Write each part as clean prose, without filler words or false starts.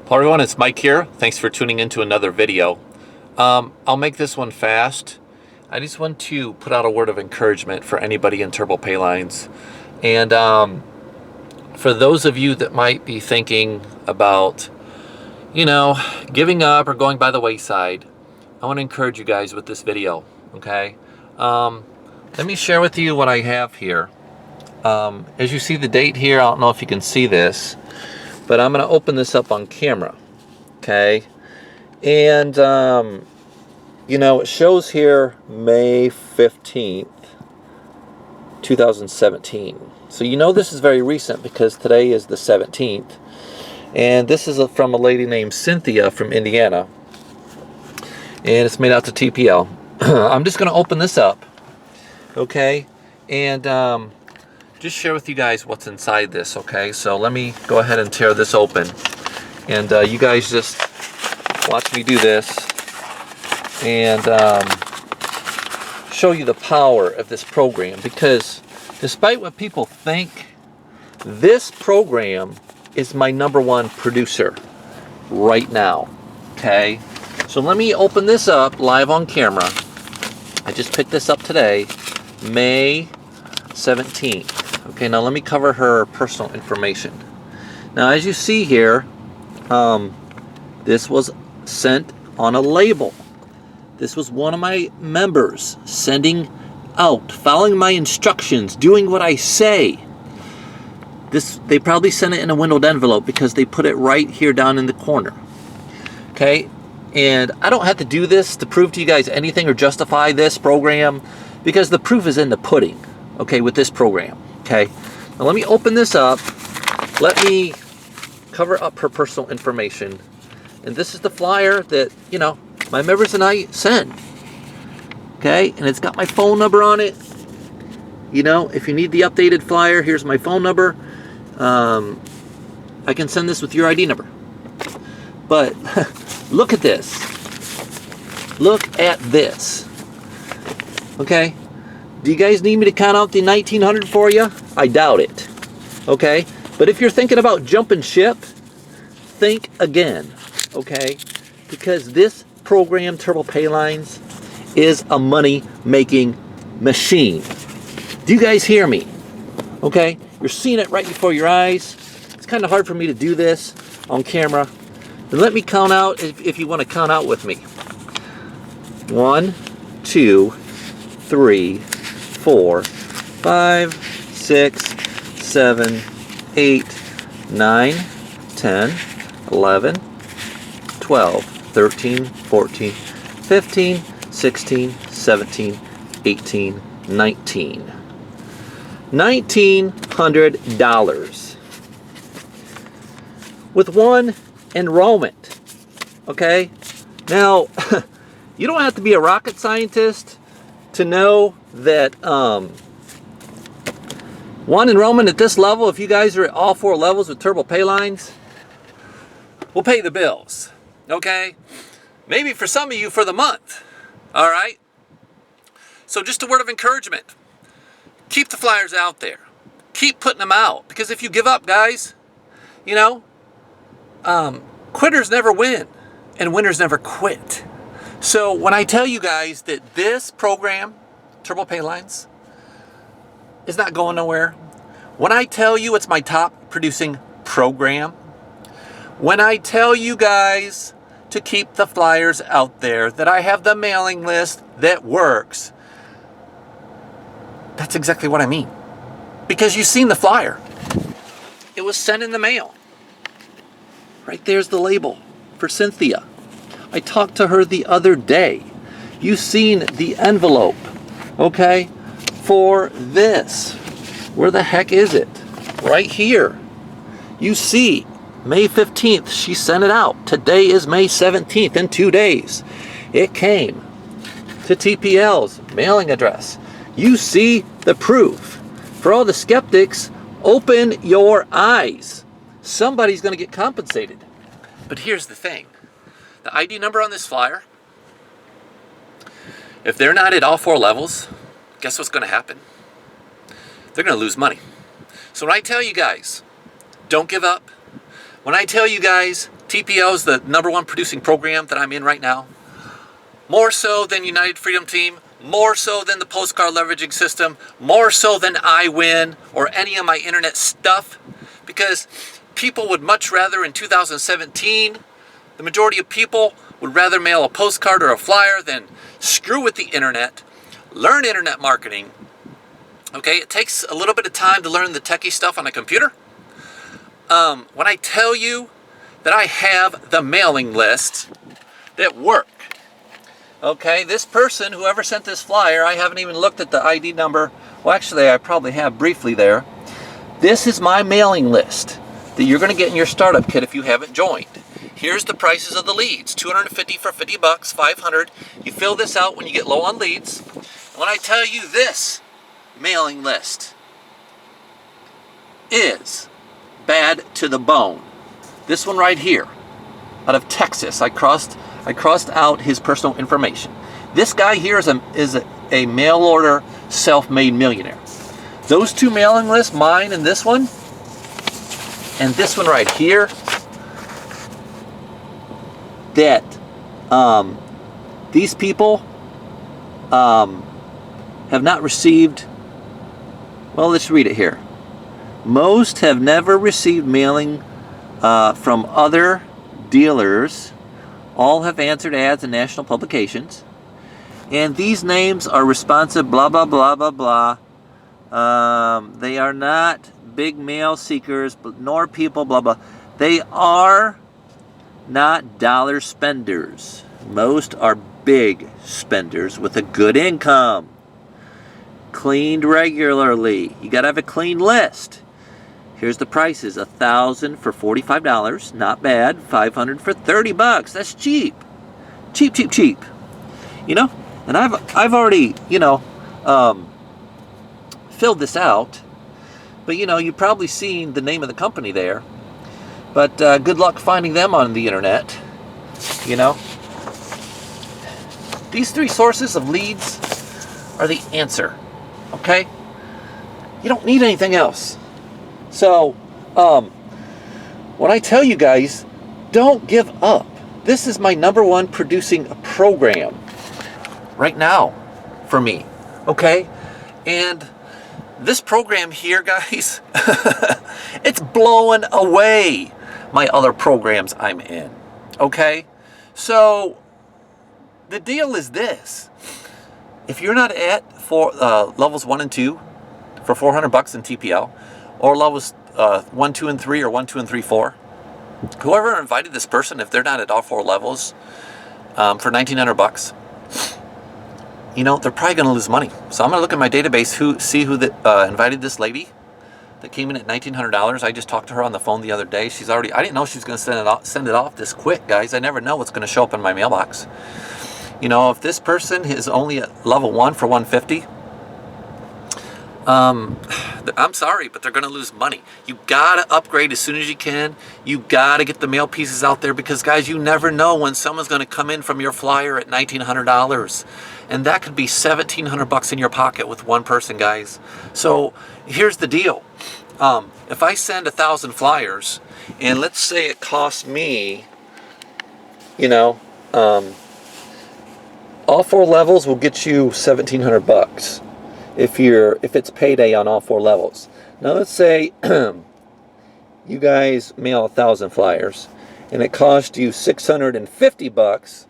Hello everyone, it's Mike here. Thanks for tuning into another video. I'll make this one fast. I just want to put out a word of encouragement for anybody in turbo pay lines. And for those of you that might be thinking about, giving up or going by the wayside, I want to encourage you guys with this video, okay? Let me share with you what I have here. As you see the date here, I don't know if you can see this, but I'm going to open this up on camera, okay? And, it shows here May 15th, 2017. So this is very recent because today is the 17th. And this is from a lady named Cynthia from Indiana. And it's made out to TPL. I'm just going to open this up, okay? And just share with you guys what's inside this, okay? So let me go ahead and tear this open. And you guys just watch me do this and show you the power of this program. Because despite what people think, this program is my #1 producer right now, okay? So let me open this up live on camera. I just picked this up today, May 17th. Okay, now let me cover her personal information. Now, as you see here, this was sent on a label. This was one of my members sending out, following my instructions, doing what I say. They probably sent it in a windowed envelope because they put it right here down in the corner. Okay, and I don't have to do this to prove to you guys anything or justify this program, because the proof is in the pudding, okay, with this program. Okay, now let me open this up. Let me cover up her personal information. And this is the flyer that, my members and I send. Okay, and it's got my phone number on it. If you need the updated flyer, here's my phone number. I can send this with your ID number. But look at this. Look at this. Okay? Do you guys need me to count out the 1900 for you? I doubt it. Okay? But if you're thinking about jumping ship, think again. Okay? Because this program, Turbo Pay Lines, is a money-making machine. Do you guys hear me? Okay? You're seeing it right before your eyes. It's kind of hard for me to do this on camera. Then let me count out if you want to count out with me. 1, 2, 3, 4, 5, 6, 7, 8, 9, 10, 11, 12, 13, 14, 15, 16, 17, 18, 19. $1,900 with one enrollment. Okay? Now, you don't have to be a rocket scientist to know that one enrollment at this level, if you guys are at all 4 levels with Turbo Pay Lines, will pay the bills. Okay? Maybe for some of you for the month. All right? So just a word of encouragement. Keep the flyers out there. Keep putting them out. Because if you give up, guys, quitters never win. And winners never quit. So when I tell you guys that this program, Turbo Pay Lines, is not going nowhere, when I tell you it's my top producing program, when I tell you guys to keep the flyers out there, that I have the mailing list that works, that's exactly what I mean. Because you've seen the flyer. It was sent in the mail. Right there's the label for Cynthia. I talked to her the other day. You've seen the envelope, okay, for this. Where the heck is it? Right here. You see, May 15th, she sent it out. Today is May 17th, in 2 days. It came to TPL's mailing address. You see the proof. For all the skeptics, open your eyes. Somebody's going to get compensated. But here's the thing. The ID number on this flyer, if they're not at all 4 levels, guess what's going to happen? They're going to lose money. So when I tell you guys, don't give up. When I tell you guys, TPO is the #1 producing program that I'm in right now. More so than United Freedom Team, more so than the Postcard leveraging system, more so than iWin or any of my internet stuff, because people would much rather in 2017, the majority of people would rather mail a postcard or a flyer than screw with the internet, learn internet marketing. Okay, it takes a little bit of time to learn the techie stuff on a computer. When I tell you that I have the mailing list that work, okay, this person, whoever sent this flyer, I haven't even looked at the ID number. Well, actually, I probably have briefly there. This is my mailing list that you're going to get in your startup kit if you haven't joined. Here's the prices of the leads. $250 for $50, $500. You fill this out when you get low on leads. When I tell you this mailing list is bad to the bone. This one right here, out of Texas, I crossed out his personal information. This guy here is a mail order self-made millionaire. Those two mailing lists, mine and this one right here, that these people have not received, well, let's read it here. Most have never received mailing from other dealers. All have answered ads in national publications. And these names are responsive, blah, blah, blah, blah, blah. They are not big mail seekers, nor people, blah, blah. They are not dollar spenders. Most are big spenders with a good income. Cleaned regularly. You got to have a clean list. Here's the prices. $1,000 for $45, not bad. $500 for $30. That's cheap. Cheap, cheap, cheap. You know? And I've already, filled this out. But you've probably seen the name of the company there. But good luck finding them on the internet. These three sources of leads are the answer. Okay? You don't need anything else. So, when I tell you guys, don't give up. This is my #1 producing program right now for me. Okay? And this program here, guys, it's blowing away my other programs I'm in. Okay? So, the deal is this. If you're not at levels 1 and 2 for $400 in TPL, or levels 1, 2, and 3, or 1, 2, and 3, 4, whoever invited this person, if they're not at all 4 levels for $1,900, they're probably going to lose money. So I'm going to look at my database, see who invited this lady that came in at $1,900. I just talked to her on the phone the other day. I didn't know she was going to send it off this quick, guys. I never know what's going to show up in my mailbox. If this person is only at level 1 for $150, I'm sorry, but they're going to lose money. You got to upgrade as soon as you can. You got to get the mail pieces out there because, guys, you never know when someone's going to come in from your flyer at $1,900. And that could be $1,700 in your pocket with one person, guys. So here's the deal. If I send 1,000 flyers, and let's say it costs me, all 4 levels will get you $1,700 if it's payday on all 4 levels. Now let's say you guys mail 1,000 flyers and it cost you $650.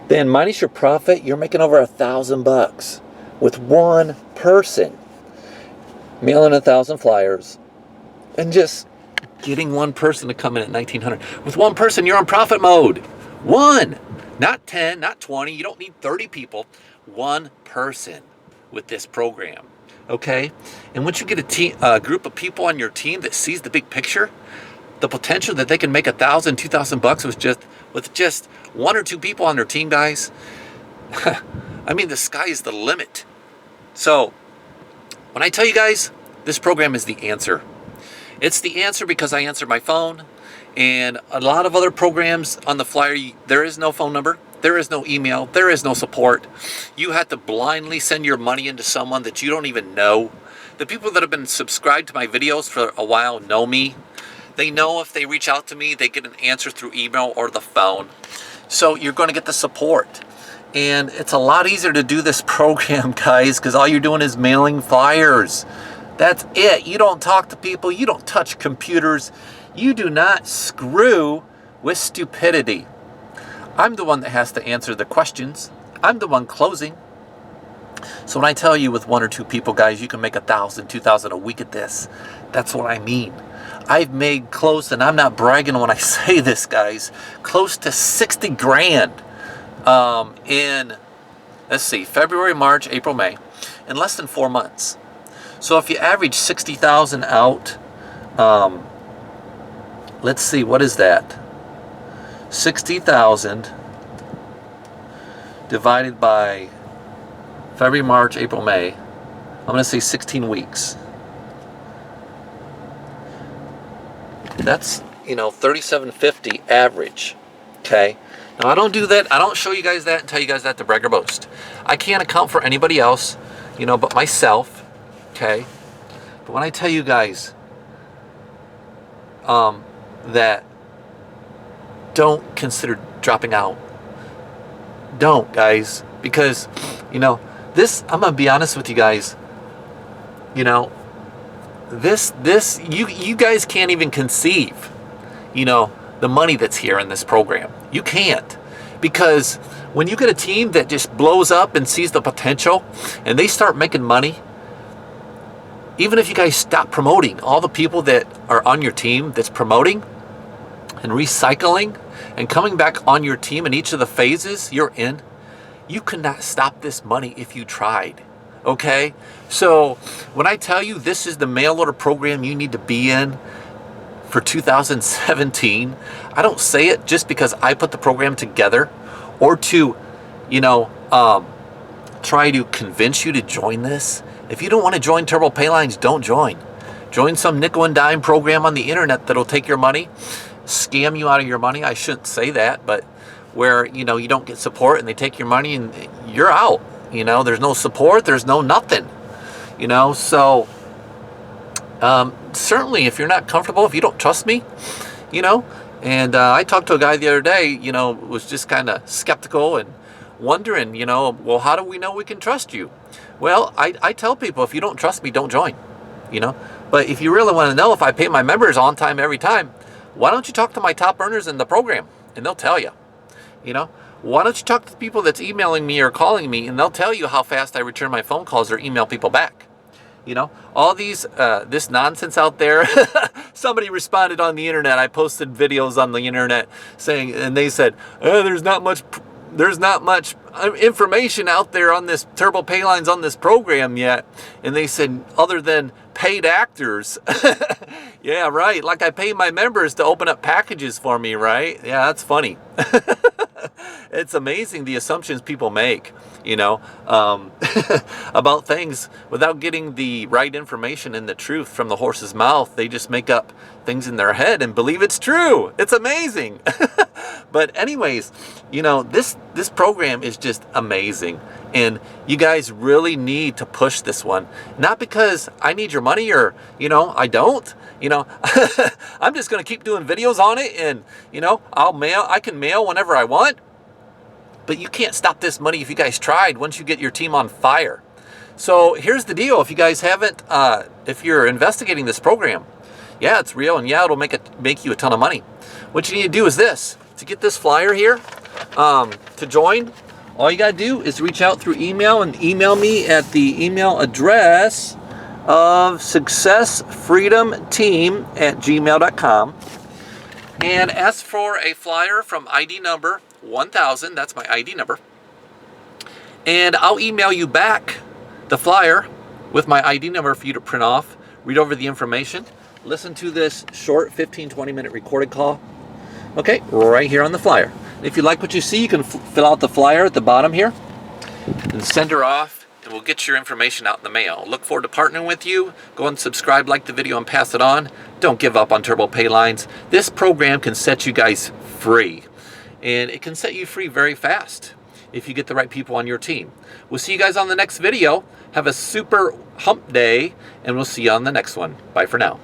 Then minus your profit, you're making over $1,000 with one person mailing 1,000 flyers and just getting one person to come in at $1,900. With one person, you're on profit mode. One, not 10, not 20. You don't need 30 people. One person with this program. Okay? And once you get a group of people on your team that sees the big picture, the potential that they can make $1,000, $2,000 with just 1 or 2 people on their team, guys. I mean, the sky is the limit. So, when I tell you guys, this program is the answer. It's the answer because I answer my phone. And a lot of other programs on the flyer, there is no phone number. There is no email. There is no support. You have to blindly send your money into someone that you don't even know. The people that have been subscribed to my videos for a while know me. They know if they reach out to me, they get an answer through email or the phone. So you're going to get the support. And it's a lot easier to do this program, guys, because all you're doing is mailing flyers. That's it. You don't talk to people. You don't touch computers. You do not screw with stupidity. I'm the one that has to answer the questions. I'm the one closing. So when I tell you with 1 or 2 people, guys, you can make 1,000, 2,000 a week at this, that's what I mean. I've made close, and I'm not bragging when I say this, guys, close to 60 grand in, let's see, February, March, April, May, in less than 4 months. So if you average 60,000 out, let's see, what is that? 60,000 divided by February, March, April, May. I'm going to say 16 weeks. That's, 3750 average. Okay. Now I don't do that. I don't show you guys that and tell you guys that to brag or boast. I can't account for anybody else, but myself. Okay. But when I tell you guys that don't consider dropping out. Don't, guys, because this, I'm gonna be honest with you guys. This you guys can't even conceive, the money that's here in this program. You can't, because when you get a team that just blows up and sees the potential, and they start making money. Even if you guys stop promoting, all the people that are on your team that's promoting and recycling and coming back on your team in each of the phases you're in, you cannot stop this money if you tried. Okay? So when I tell you this is the mail order program you need to be in for 2017, I don't say it just because I put the program together or to, try to convince you to join this. If you don't want to join Turbo Paylines, don't join. Join some nickel and dime program on the internet that'll take your money, scam you out of your money. I shouldn't say that, but where, you don't get support and they take your money and you're out. There's no support, there's no nothing. So certainly if you're not comfortable, if you don't trust me, and I talked to a guy the other day, was just kind of skeptical and wondering, well, how do we know we can trust you? Well, I tell people, if you don't trust me, don't join, But if you really want to know if I pay my members on time every time, why don't you talk to my top earners in the program, and they'll tell you, Why don't you talk to the people that's emailing me or calling me, and they'll tell you how fast I return my phone calls or email people back. All these, this nonsense out there. Somebody responded on the internet. I posted videos on the internet saying, and they said, there's not much information out there on this Turbo Paylines on this program yet. And they said, other than paid actors. Yeah, right. Like I pay my members to open up packages for me, right? Yeah, that's funny. It's amazing the assumptions people make, about things without getting the right information and the truth from the horse's mouth. They just make up things in their head and believe it's true. It's amazing. But anyways, this program is just amazing. And you guys really need to push this one. Not because I need your money or, I don't. I'm just going to keep doing videos on it and, I can mail whenever I want. But you can't stop this money if you guys tried once you get your team on fire. So here's the deal. If you guys haven't, if you're investigating this program, yeah, it's real. And yeah, it'll make you a ton of money. What you need to do is this. To get this flyer here, to join, all you got to do is reach out through email and email me at the email address of successfreedomteam@gmail.com and ask for a flyer from ID number 1000. That's my ID number. And I'll email you back the flyer with my ID number for you to print off, read over the information, listen to this short 15-20 minute recorded call. Okay, right here on the flyer. If you like what you see, you can fill out the flyer at the bottom here and send her off, and we'll get your information out in the mail. Look forward to partnering with you. Go and subscribe, like the video, and pass it on. Don't give up on Turbo Paylines. This program can set you guys free, and it can set you free very fast if you get the right people on your team. We'll see you guys on the next video. Have a super hump day, and we'll see you on the next one. Bye for now.